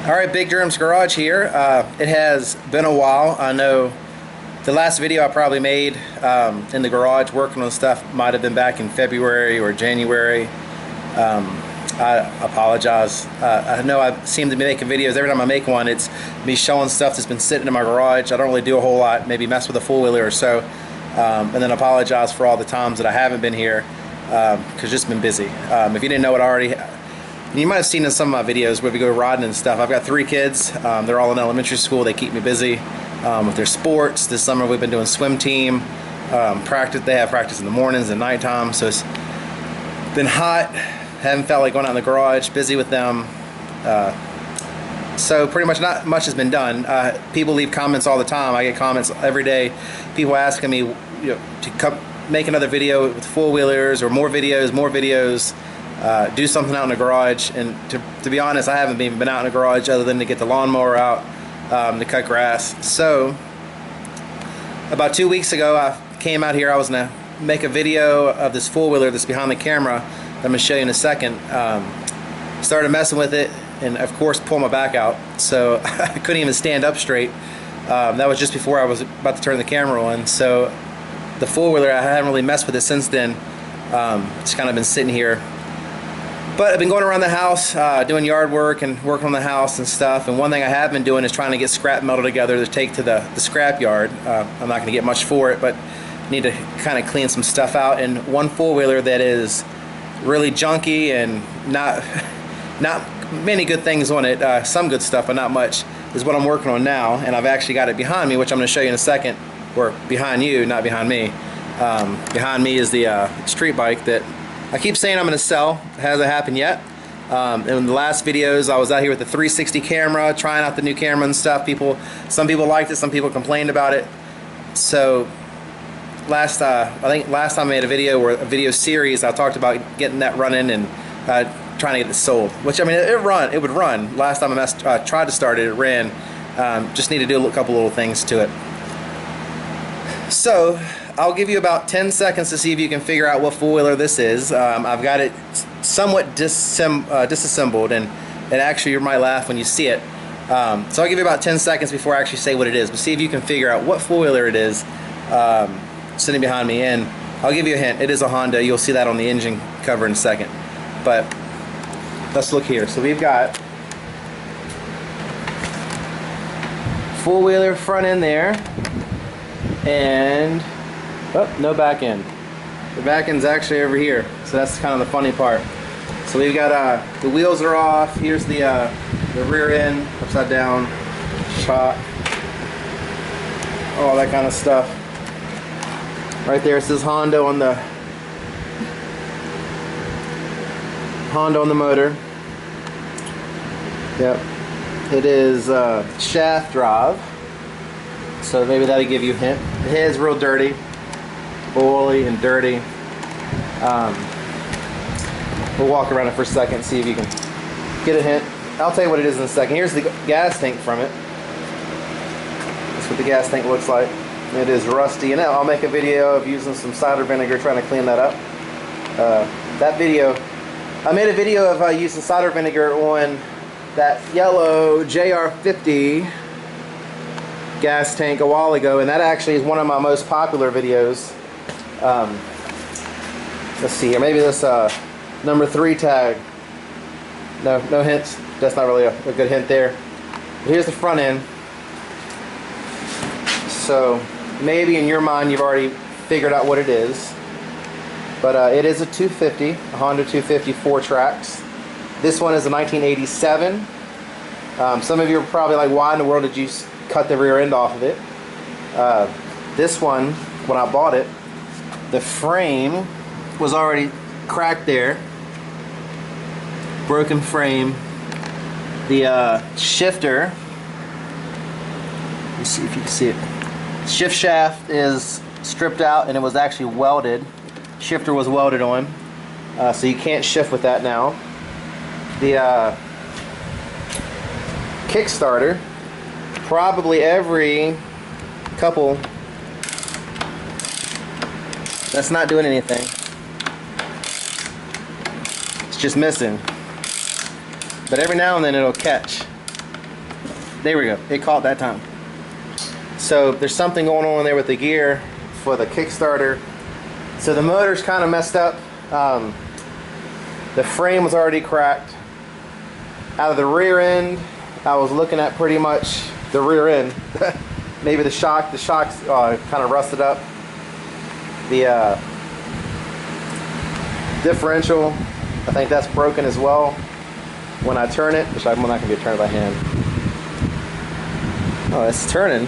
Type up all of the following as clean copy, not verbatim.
Alright, Big Germ's Garage here. It has been a while. I know the last video I probably made in the garage working on stuff might have been back in February or January. I apologize. I know I seem to be making videos. Every time I make one, it's me showing stuff that's been sitting in my garage. I don't really do a whole lot, maybe mess with a four-wheeler or so. And then apologize for all the times that I haven't been here because just been busy. If you didn't know it already, you might have seen in some of my videos where we go riding and stuff. I've got 3 kids. They're all in elementary school. They keep me busy with their sports. This summer we've been doing swim team practice. They have practice in the mornings and nighttime. So it's been hot. Haven't felt like going out in the garage. Busy with them. So pretty much not much has been done. People leave comments all the time. I get comments every day. People asking me, to come make another video with four-wheelers or more videos. Do something out in the garage, and to be honest, I haven't even been out in the garage other than to get the lawnmower out to cut grass. So about 2 weeks ago I came out here. I was gonna make a video of this four-wheeler that's behind the camera that I'm gonna show you in a second. Started messing with it and of course pulled my back out, so I couldn't even stand up straight. That was just before I was about to turn the camera on. So the four-wheeler, I haven't really messed with it since then. It's kind of been sitting here. But I've been going around the house doing yard work and working on the house and stuff, and one thing I have been doing is trying to get scrap metal together to take to the scrap yard. I'm not going to get much for it, but need to kind of clean some stuff out. And one four-wheeler that is really junky and not many good things on it, some good stuff but not much, is what I'm working on now. And I've actually got it behind me, which I'm going to show you in a second, or behind you, not behind me. Behind me is the street bike that I keep saying I'm going to sell. It hasn't happened yet. In the last videos I was out here with the 360 camera, trying out the new camera and stuff. Some people liked it, some people complained about it. So I think last time I made a video, or a video series, I talked about getting that running and trying to get it sold. Which, I mean, it would run. Last time I tried to start it, it ran. Just need to do a couple little things to it. So I'll give you about 10 seconds to see if you can figure out what four-wheeler this is. I've got it somewhat disassembled, and actually you might laugh when you see it. So I'll give you about 10 seconds before I actually say what it is, but see if you can figure out what four-wheeler it is sitting behind me. And I'll give you a hint. It is a Honda. You'll see that on the engine cover in a second. But let's look here. So we've got four-wheeler front end there, and no back end. The back end's actually over here, so that's kind of the funny part. So we've got the wheels are off. Here's the rear end, upside down, shock, all that kind of stuff. Right there it says Honda on the motor. Yep, it is shaft drive. So maybe that'll give you a hint. The head's real dirty. Oily and dirty. We'll walk around it for a second and see if you can get a hint. I'll tell you what it is in a second. Here's the gas tank from it. That's what the gas tank looks like. It is rusty, and I'll make a video of using some cider vinegar trying to clean that up. I made a video of using cider vinegar on that yellow JR50 gas tank a while ago, and that actually is one of my most popular videos. Let's see here, maybe this number 3 tag. No hints. That's not really a good hint there. But here's the front end. So maybe in your mind you've already figured out what it is. But it is a 250, a Honda 250 4 tracks. This one is a 1987. Some of you are probably like, why in the world did you cut the rear end off of it? This one, when I bought it, the frame was already cracked there. Broken frame. The shifter, let's see if you can see it. Shift shaft is stripped out and it was actually welded. Shifter was welded on, so you can't shift with that now. The Kickstarter, probably every couple, that's not doing anything. It's just missing. But every now and then it'll catch. There we go. It caught that time. So there's something going on there with the gear for the Kickstarter. So the motor's kind of messed up. The frame was already cracked. Out of the rear end, I was looking at pretty much the rear end. Maybe the shock's kind of rusted up. The differential, I think that's broken as well. When I turn it, which I'm not going to be turning by hand. Oh, it's turning.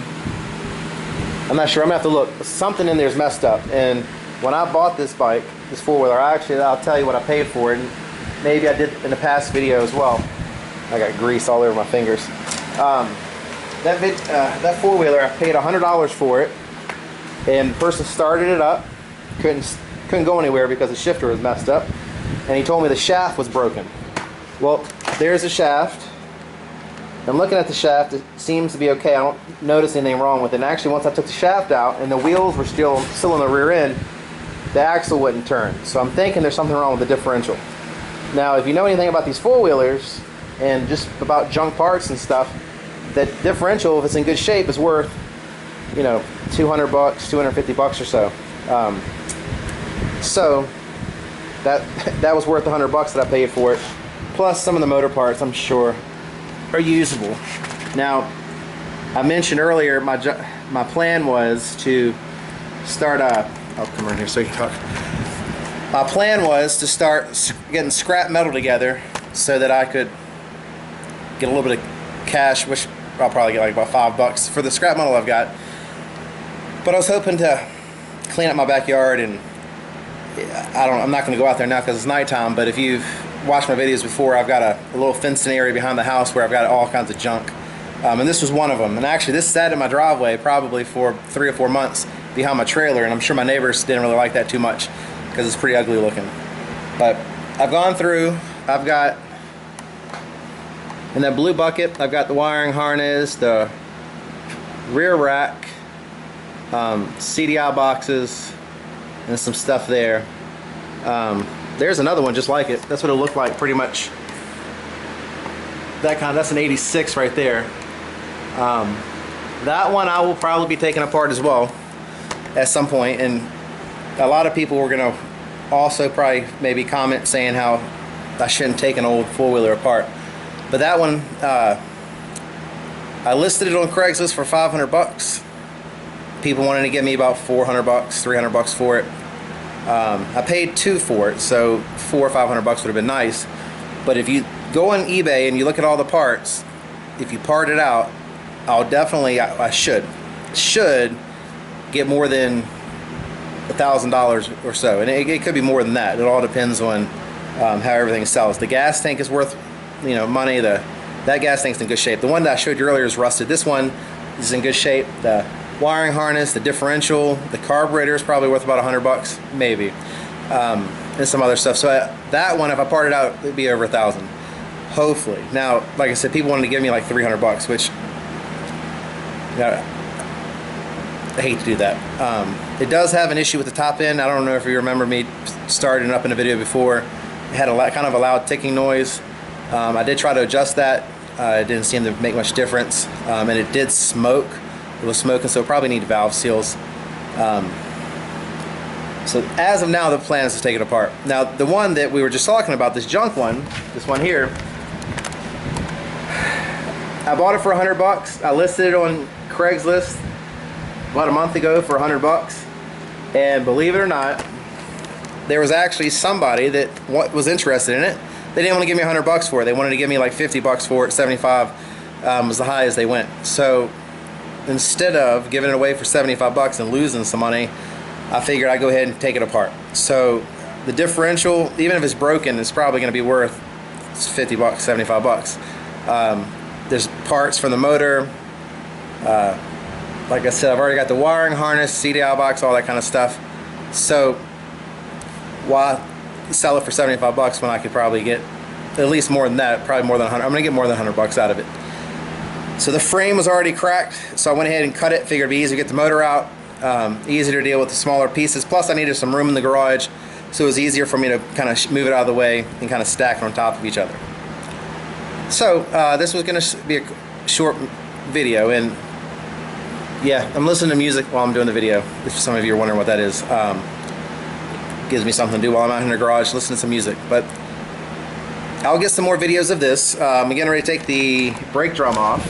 I'm not sure. I'm going to have to look. Something in there is messed up. And when I bought this bike, this four-wheeler, I'll tell you what I paid for it. And maybe I did in the past video as well. I got grease all over my fingers. That four-wheeler, I paid $100 for it. And the person started it up. Couldn't go anywhere because the shifter was messed up. And he told me the shaft was broken. Well, there's the shaft. I'm looking at the shaft. It seems to be okay. I don't notice anything wrong with it. And actually, once I took the shaft out and the wheels were still in the rear end, the axle wouldn't turn. So I'm thinking there's something wrong with the differential. Now, if you know anything about these four-wheelers and just about junk parts and stuff, that differential, if it's in good shape, is worth, you know, $200, $250 or so. So that was worth the $100 that I paid for it. Plus some of the motor parts, I'm sure, are usable. Now, I mentioned earlier my plan was to start I'll come around here so you can talk. My plan was to start getting scrap metal together so that I could get a little bit of cash, which I'll probably get like about $5 for the scrap metal I've got. But I was hoping to clean up my backyard, and I'm not going to go out there now because it's nighttime, but if you've watched my videos before, I've got a little fenced-in area behind the house where I've got all kinds of junk. And this was one of them. And actually, this sat in my driveway probably for 3 or 4 months behind my trailer, and I'm sure my neighbors didn't really like that too much because it's pretty ugly looking. But I've gone through, I've got, in that blue bucket, I've got the wiring harness, the rear rack, CDI boxes, and some stuff there. There's another one just like it. That's what it looked like pretty much. That's an 86 right there. That one I will probably be taking apart as well at some point, and a lot of people were gonna also probably maybe comment saying how I shouldn't take an old four-wheeler apart. But that one, I listed it on Craigslist for $500. People wanted to give me about $400, $300 for it. I paid $200 for it, so $400 or $500 would have been nice. But if you go on eBay and you look at all the parts, if you part it out, I should get more than $1,000 or so, and it could be more than that. It all depends on how everything sells. The gas tank is worth, you know, money. That gas tank's in good shape. The one that I showed you earlier is rusted. This one is in good shape. The wiring harness, the differential, the carburetor is probably worth about $100, maybe, and some other stuff. So that one, if I part it out, it'd be over $1,000, hopefully. Now, like I said, people wanted to give me like $300, which, you know, I hate to do that. It does have an issue with the top end. I don't know if you remember me starting up in a video before. It had kind of a loud ticking noise. I did try to adjust that. It didn't seem to make much difference, and it did smoke. It was smoking, so it probably needed valve seals. So as of now, the plan is to take it apart. Now, the one that we were just talking about, this junk one, this one here, I bought it for $100. I listed it on Craigslist about a month ago for $100, and believe it or not, there was actually somebody that was interested in it. They didn't want to give me $100 for it. They wanted to give me like $50 for it. 75 was the highest they went. So instead of giving it away for $75 and losing some money, I figured I'd go ahead and take it apart. So the differential, even if it's broken, it's probably going to be worth $50, $75. There's parts for the motor. Like I said, I've already got the wiring harness, CDI box, all that kind of stuff. So why sell it for $75 when I could probably get at least more than that, probably more than 100. I'm going to get more than $100 out of it. So the frame was already cracked, so I went ahead and cut it. Figured it'd be easy to get the motor out, easier to deal with the smaller pieces. Plus I needed some room in the garage, so it was easier for me to kind of move it out of the way and kind of stack it on top of each other. So this was going to be a short video. And yeah, I'm listening to music while I'm doing the video. If some of you are wondering what that is, gives me something to do while I'm out in the garage listening to some music. But I'll get some more videos of this. I'm getting ready to take the brake drum off,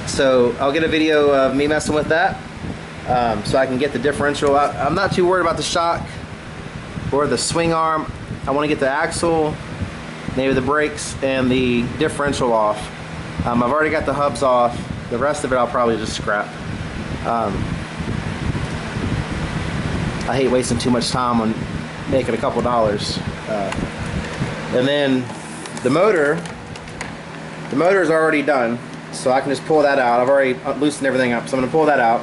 so I'll get a video of me messing with that, so I can get the differential out. I'm not too worried about the shock or the swing arm. I want to get the axle, maybe the brakes, and the differential off. I've already got the hubs off. The rest of it I'll probably just scrap. I hate wasting too much time on making a couple dollars. And then the motor is already done, so I can just pull that out. I've already loosened everything up, so I'm going to pull that out.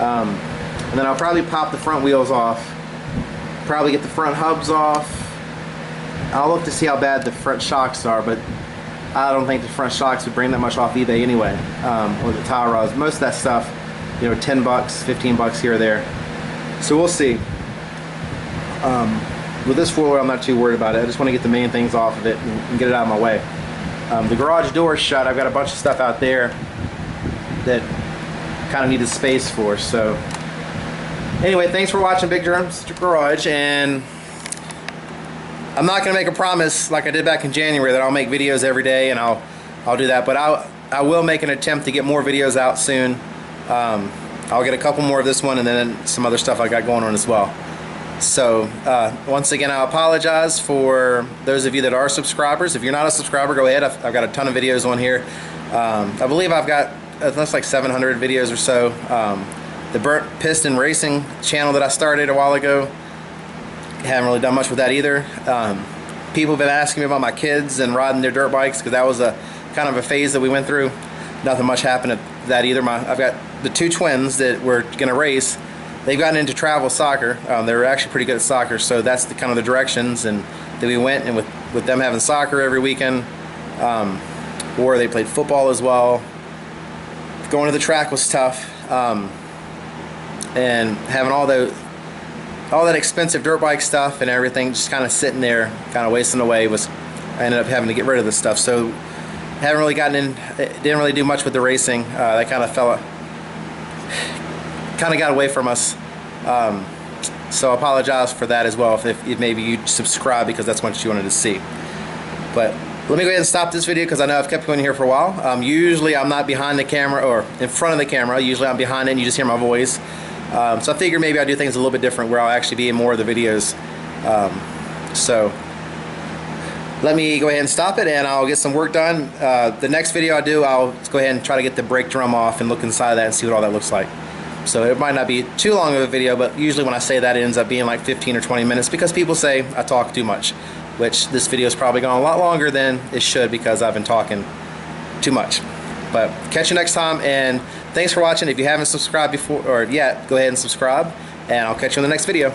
And then I'll probably pop the front wheels off, probably get the front hubs off. I'll look to see how bad the front shocks are, but I don't think the front shocks would bring that much off eBay anyway, or the tie rods. Most of that stuff, you know, 10 bucks, 15 bucks here or there. So we'll see. With this four-wheel, I'm not too worried about it. I just want to get the main things off of it and get it out of my way. The garage door is shut. I've got a bunch of stuff out there that kind of needed space for. So anyway, thanks for watching Big Drum's Garage, and I'm not going to make a promise like I did back in January that I'll make videos every day, and I'll do that. But I will make an attempt to get more videos out soon. I'll get a couple more of this one, and then some other stuff I got going on as well. So once again, I apologize for those of you that are subscribers. If you're not a subscriber, go ahead. I've got a ton of videos on here. I believe I've got that's like 700 videos or so. The Burnt Piston Racing channel that I started a while ago, haven't really done much with that either. People have been asking me about my kids and riding their dirt bikes, because that was a kind of a phase that we went through. Nothing much happened at that either. I've got the two twins that were going to race. They've gotten into travel soccer. They're actually pretty good at soccer, so that's the kind of the directions and that we went. And with them having soccer every weekend, or they played football as well. Going to the track was tough, and having all that expensive dirt bike stuff and everything just kind of sitting there, kind of wasting away. I ended up having to get rid of this stuff. So haven't really gotten in. Didn't really do much with the racing. That kind of got away from us. So I apologize for that as well if maybe you subscribe because that's what you wanted to see. But let me go ahead and stop this video because I know I've kept going here for a while. Usually I'm not behind the camera or in front of the camera. Usually I'm behind it and you just hear my voice. So I figure maybe I'll do things a little bit different where I'll actually be in more of the videos. So let me go ahead and stop it, and I'll get some work done. The next video I do, I'll go ahead and try to get the brake drum off and look inside of that and see what all that looks like. So it might not be too long of a video, but usually when I say that, it ends up being like 15 or 20 minutes because people say I talk too much, which this video is probably going a lot longer than it should because I've been talking too much. But catch you next time, and thanks for watching. If you haven't subscribed before or yet, go ahead and subscribe, and I'll catch you in the next video.